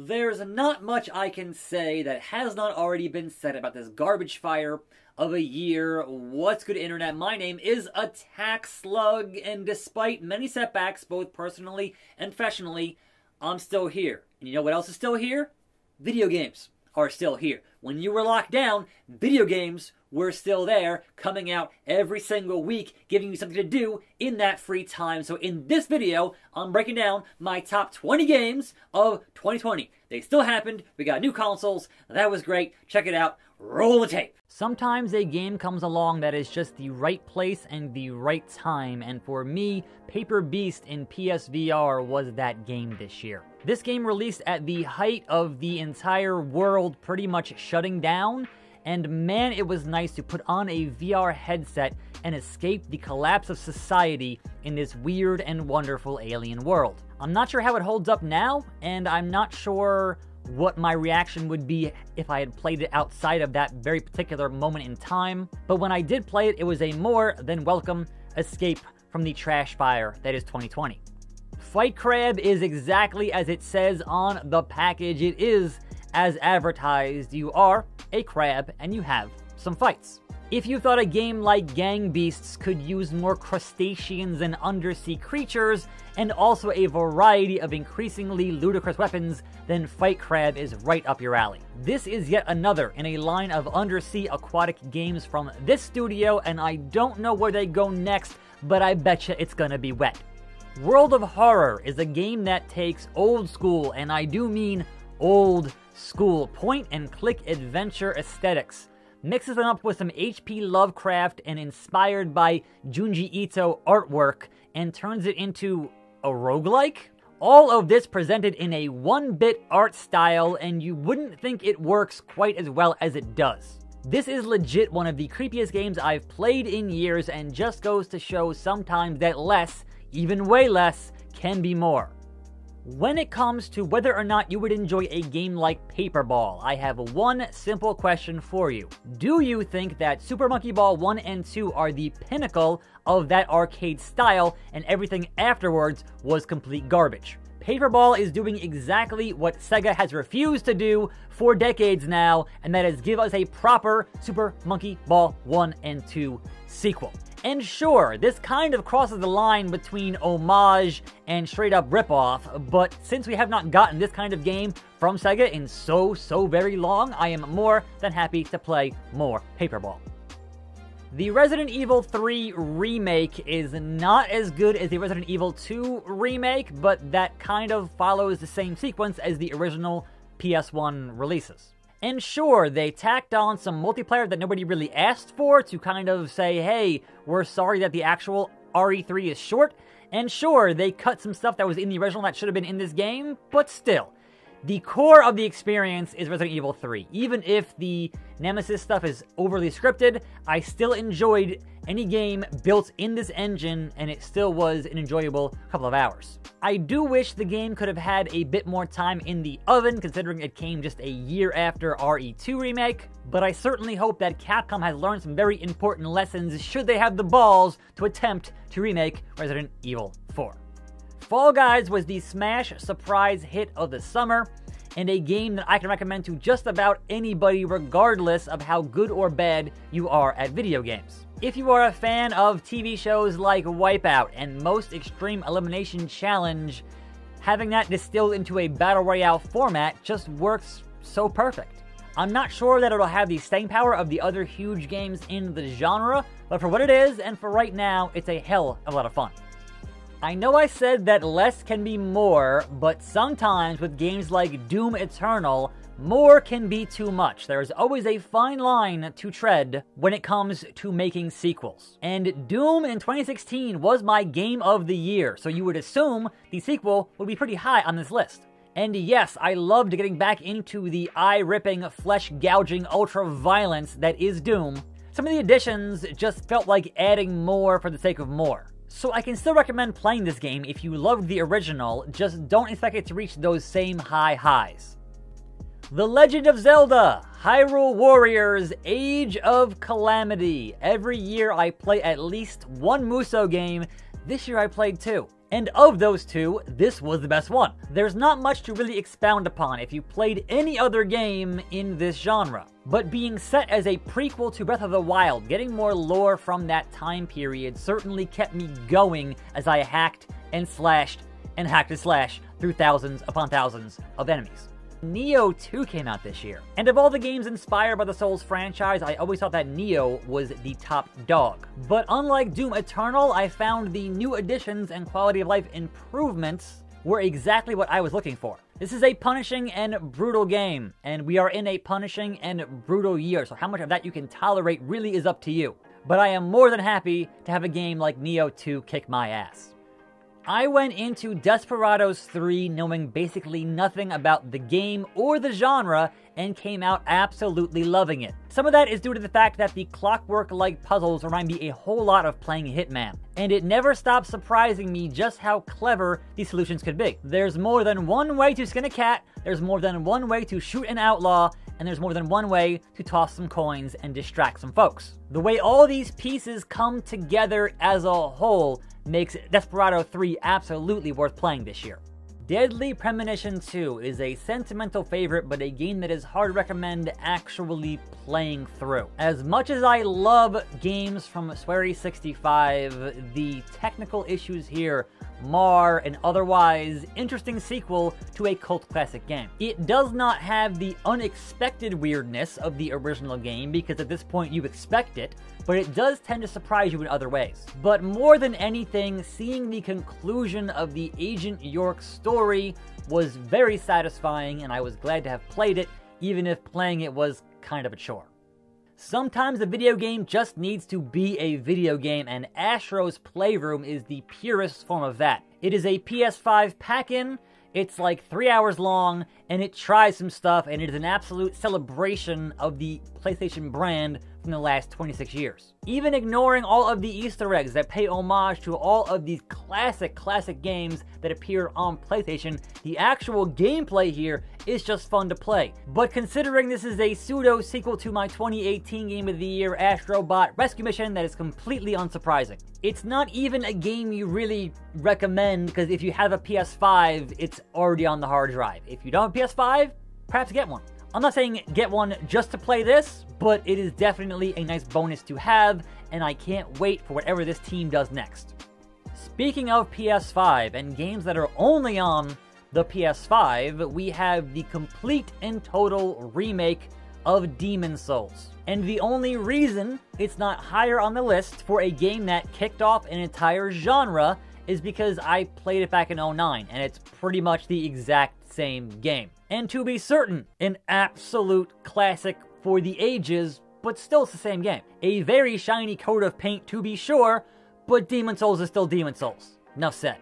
There's not much I can say that has not already been said about this garbage fire of a year. What's good, Internet? My name is Attack Slug, and despite many setbacks, both personally and professionally, I'm still here. And you know what else is still here? Video games are still here. When you were locked down, video games were still there, coming out every single week, giving you something to do in that free time. So in this video, I'm breaking down my top 20 games of 2020. They still happened. We got new consoles. That was great. Check it out. Roll the tape. Sometimes a game comes along that is just the right place and the right time, and for me, Paper Beast in PSVR was that game this year. This game released at the height of the entire world pretty much shutting down, and man, it was nice to put on a VR headset and escape the collapse of society in this weird and wonderful alien world. I'm not sure how it holds up now, and I'm not sure what my reaction would be if I had played it outside of that very particular moment in time, but when I did play it, it was a more than welcome escape from the trash fire that is 2020. Fight Crab is exactly as it says on the package. It is as advertised. You are a crab and you have some fights. If you thought a game like Gang Beasts could use more crustaceans and undersea creatures, and also a variety of increasingly ludicrous weapons, then Fight Crab is right up your alley. This is yet another in a line of undersea aquatic games from this studio, and I don't know where they go next, but I betcha it's gonna be wet. World of Horror is a game that takes old school, and I do mean old school, point-and-click adventure aesthetics, mixes them up with some H.P. Lovecraft and inspired by Junji Ito artwork, and turns it into a roguelike? All of this presented in a 1-bit art style, and you wouldn't think it works quite as well as it does. This is legit one of the creepiest games I've played in years, and just goes to show sometimes that less, even way less, can be more. When it comes to whether or not you would enjoy a game like Paperball, I have one simple question for you. Do you think that Super Monkey Ball 1 and 2 are the pinnacle of that arcade style and everything afterwards was complete garbage? Paperball is doing exactly what Sega has refused to do for decades now, and that is give us a proper Super Monkey Ball 1 and 2 sequel. And sure, this kind of crosses the line between homage and straight up ripoff, but since we have not gotten this kind of game from Sega in so very long, I am more than happy to play more Paperball. The Resident Evil 3 remake is not as good as the Resident Evil 2 remake, but that kind of follows the same sequence as the original PS1 releases. And sure, they tacked on some multiplayer that nobody really asked for to kind of say, hey, we're sorry that the actual RE3 is short. And sure, they cut some stuff that was in the original that should have been in this game, but still. The core of the experience is Resident Evil 3. Even if the Nemesis stuff is overly scripted, I still enjoyed any game built in this engine, and it still was an enjoyable couple of hours. I do wish the game could have had a bit more time in the oven, considering it came just a year after RE2 Remake, but I certainly hope that Capcom has learned some very important lessons should they have the balls to attempt to remake Resident Evil 4. Fall Guys was the smash surprise hit of the summer, and a game that I can recommend to just about anybody regardless of how good or bad you are at video games. If you are a fan of TV shows like Wipeout and Most Extreme Elimination Challenge, having that distilled into a Battle Royale format just works so perfect. I'm not sure that it'll have the staying power of the other huge games in the genre, but for what it is, and for right now, it's a hell of a lot of fun. I know I said that less can be more, but sometimes with games like Doom Eternal, more can be too much. There's always a fine line to tread when it comes to making sequels. And Doom in 2016 was my game of the year, so you would assume the sequel would be pretty high on this list. And yes, I loved getting back into the eye-ripping, flesh-gouging ultra-violence that is Doom. Some of the additions just felt like adding more for the sake of more. So I can still recommend playing this game if you loved the original, just don't expect it to reach those same high highs. The Legend of Zelda, Hyrule Warriors, Age of Calamity. Every year I play at least one Musou game. This year I played 2. And of those two, this was the best one. There's not much to really expound upon if you played any other game in this genre. But being set as a prequel to Breath of the Wild, getting more lore from that time period certainly kept me going as I hacked and slashed and hacked and slashed through thousands upon thousands of enemies. Nioh 2 came out this year, and of all the games inspired by the Souls franchise, I always thought that Nioh was the top dog. But unlike Doom Eternal, I found the new additions and quality of life improvements were exactly what I was looking for. This is a punishing and brutal game, and we are in a punishing and brutal year, so how much of that you can tolerate really is up to you. But I am more than happy to have a game like Nioh 2 kick my ass. I went into Desperados 3 knowing basically nothing about the game or the genre and came out absolutely loving it. Some of that is due to the fact that the clockwork-like puzzles remind me a whole lot of playing Hitman, and it never stops surprising me just how clever these solutions could be. There's more than one way to skin a cat, there's more than one way to shoot an outlaw, and there's more than one way to toss some coins and distract some folks. The way all these pieces come together as a whole makes Desperado 3 absolutely worth playing this year. Deadly Premonition 2 is a sentimental favorite, but a game that is hard to recommend actually playing through. As much as I love games from Swery65, the technical issues here mar an otherwise interesting sequel to a cult classic game. It does not have the unexpected weirdness of the original game, because at this point you expect it, but it does tend to surprise you in other ways. But more than anything, seeing the conclusion of the Agent York story was very satisfying, and I was glad to have played it, even if playing it was kind of a chore. Sometimes a video game just needs to be a video game, and Astro's Playroom is the purest form of that. It is a PS5 pack-in, it's like 3 hours long, and it tries some stuff, and it is an absolute celebration of the PlayStation brand from the last 26 years. Even ignoring all of the Easter eggs that pay homage to all of these classic games that appear on PlayStation, the actual gameplay here is just fun to play. But considering this is a pseudo-sequel to my 2018 Game of the Year Astrobot Rescue Mission, that is completely unsurprising. It's not even a game you really recommend, because if you have a PS5, it's already on the hard drive. If you don't have a PS5, perhaps get one. I'm not saying get one just to play this, but it is definitely a nice bonus to have, and I can't wait for whatever this team does next. Speaking of PS5 and games that are only on the PS5, we have the complete and total remake of Demon's Souls. And the only reason it's not higher on the list for a game that kicked off an entire genre is because I played it back in 2009, and it's pretty much the exact same game. And to be certain, an absolute classic for the ages, but still it's the same game. A very shiny coat of paint to be sure, but Demon's Souls is still Demon's Souls. Enough said.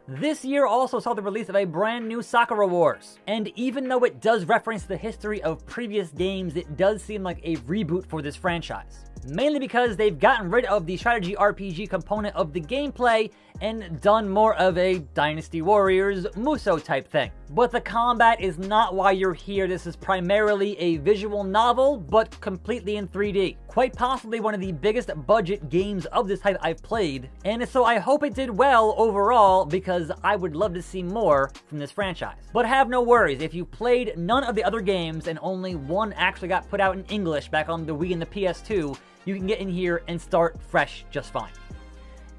This year also saw the release of a brand new Sakura Wars, and even though it does reference the history of previous games, it does seem like a reboot for this franchise. Mainly because they've gotten rid of the strategy RPG component of the gameplay and done more of a Dynasty Warriors Musou type thing. But the combat is not why you're here. This is primarily a visual novel, but completely in 3D. Quite possibly one of the biggest budget games of this type I've played, and so I hope it did well overall, because I would love to see more from this franchise. But have no worries, if you played none of the other games and only one actually got put out in English back on the Wii and the PS2, you can get in here and start fresh just fine.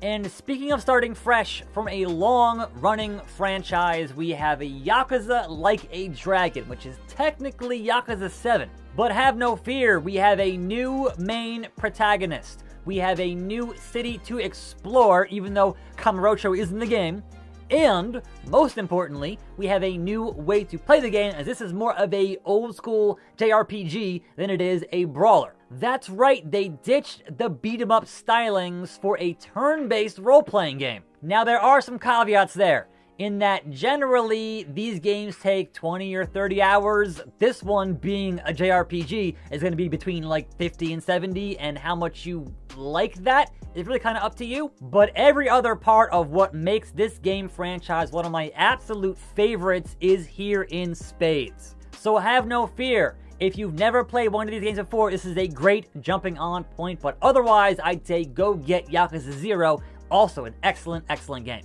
And speaking of starting fresh from a long-running franchise, we have Yakuza Like a Dragon, which is technically Yakuza 7. But have no fear, we have a new main protagonist. We have a new city to explore, even though Kamurocho is in the game. And, most importantly, we have a new way to play the game, as this is more of a old-school JRPG than it is a brawler. That's right, they ditched the beat-em-up stylings for a turn-based role-playing game. Now, there are some caveats there, in that generally these games take 20 or 30 hours. This one, being a JRPG, is going to be between like 50 and 70, and how much you like that is really kind of up to you. But every other part of what makes this game franchise one of my absolute favorites is here in spades. So have no fear. If you've never played one of these games before, this is a great jumping on point, but otherwise, I'd say go get Yakuza 0, also an excellent game.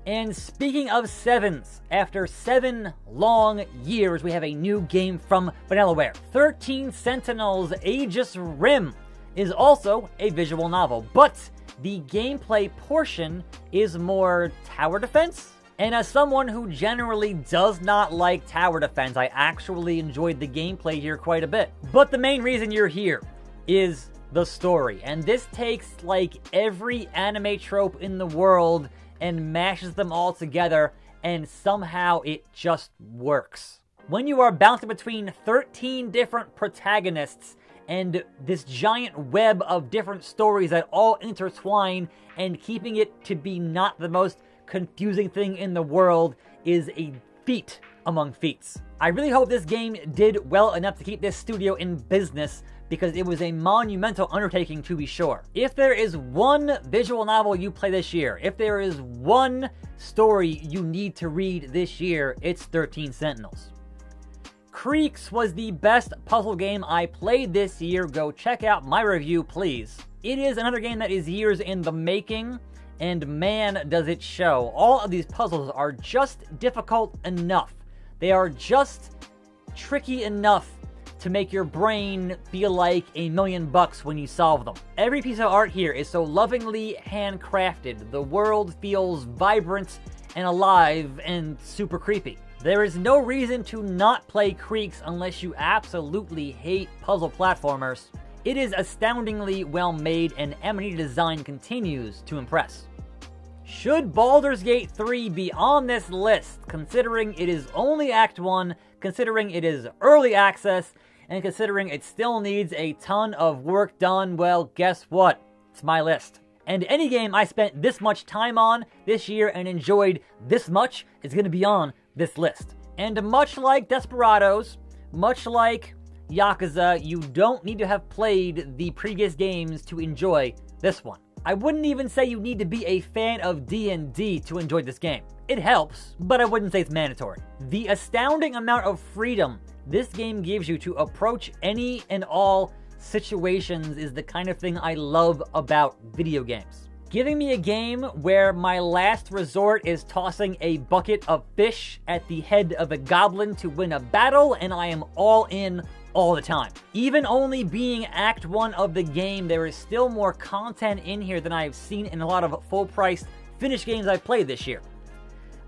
And speaking of sevens, after 7 long years, we have a new game from Vanillaware. 13 Sentinels Aegis Rim is also a visual novel, but the gameplay portion is more tower defense. And as someone who generally does not like tower defense, I actually enjoyed the gameplay here quite a bit. But the main reason you're here is the story. And this takes like every anime trope in the world and mashes them all together, and somehow it just works. When you are bouncing between 13 different protagonists and this giant web of different stories that all intertwine, and keeping it to be not the most confusing thing in the world is a feat among feats. I really hope this game did well enough to keep this studio in business, because it was a monumental undertaking to be sure. If there is one visual novel you play this year, if there is one story you need to read this year, it's 13 Sentinels. Creaks was the best puzzle game I played this year. Go check out my review, please. It is another game that is years in the making, and man, does it show. All of these puzzles are just difficult enough. They are just tricky enough to make your brain feel like $1 million when you solve them. Every piece of art here is so lovingly handcrafted. The world feels vibrant and alive and super creepy. There is no reason to not play Creaks unless you absolutely hate puzzle platformers. It is astoundingly well made, and M&E design continues to impress. Should Baldur's Gate 3 be on this list, considering it is only Act 1, considering it is early access, and considering it still needs a ton of work done? Well, guess what? It's my list. And any game I spent this much time on this year and enjoyed this much is going to be on this list. And much like Desperados, much like Yakuza, you don't need to have played the previous games to enjoy this one. I wouldn't even say you need to be a fan of D&D to enjoy this game. It helps, but I wouldn't say it's mandatory. The astounding amount of freedom this game gives you to approach any and all situations is the kind of thing I love about video games. Giving me a game where my last resort is tossing a bucket of fish at the head of a goblin to win a battle, and I am all in all the time. Even only being Act 1 of the game, there is still more content in here than I have seen in a lot of full-priced finished games I've played this year.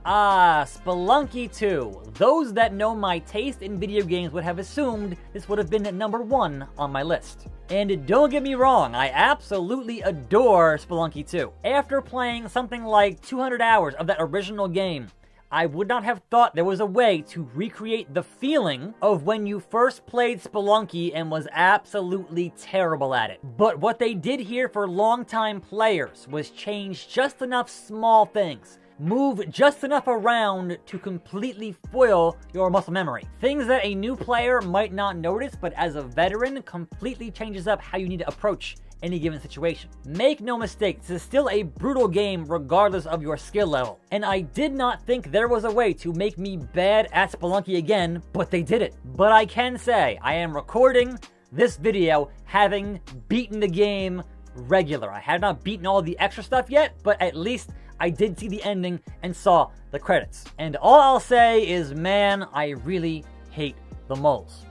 Spelunky 2. Those that know my taste in video games would have assumed this would have been number 1 on my list. And don't get me wrong, I absolutely adore Spelunky 2. After playing something like 200 hours of that original game, I would not have thought there was a way to recreate the feeling of when you first played Spelunky and was absolutely terrible at it. But what they did here for longtime players was change just enough small things, move just enough around to completely foil your muscle memory. Things that a new player might not notice, but as a veteran, completely changes up how you need to approach any given situation. Make no mistake, this is still a brutal game regardless of your skill level. And I did not think there was a way to make me bad at Spelunky again, but they did it. But I can say, I am recording this video having beaten the game regular. I have not beaten all the extra stuff yet, but at least I did see the ending and saw the credits. And all I'll say is, man, I really hate the moles.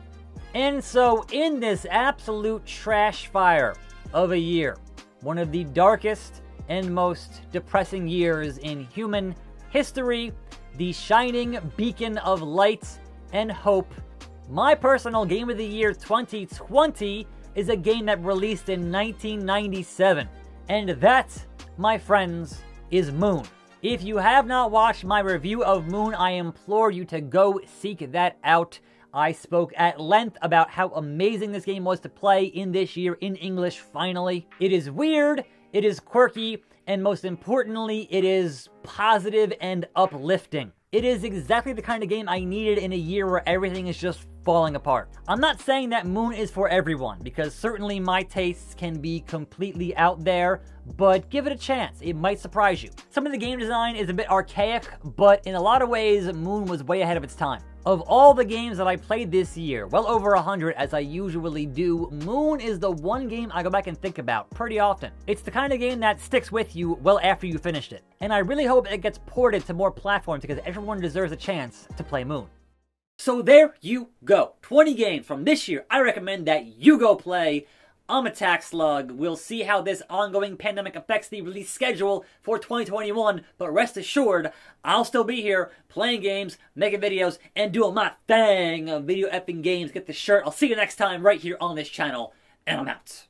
And so in this absolute trash fire of a year, one of the darkest and most depressing years in human history, the shining beacon of light and hope, my personal Game of the Year 2020 is a game that released in 1997. And that, my friends, is Moon. If you have not watched my review of Moon, I implore you to go seek that out. I spoke at length about how amazing this game was to play in this year in English, finally. It is weird, it is quirky, and most importantly, it is positive and uplifting. It is exactly the kind of game I needed in a year where everything is just falling apart. I'm not saying that Moon is for everyone, because certainly my tastes can be completely out there, but give it a chance. It might surprise you. Some of the game design is a bit archaic, but in a lot of ways, Moon was way ahead of its time. Of all the games that I played this year, well over 100 as I usually do, Moon is the one game I go back and think about pretty often. It's the kind of game that sticks with you well after you finished it. And I really hope it gets ported to more platforms because everyone deserves a chance to play Moon. So there you go. 20 games from this year I recommend that you go play. I'm Attack Slug. We'll see how this ongoing pandemic affects the release schedule for 2021, but rest assured, I'll still be here playing games, making videos, and doing my thing of video effing games. Get the shirt. I'll see you next time right here on this channel, and I'm out.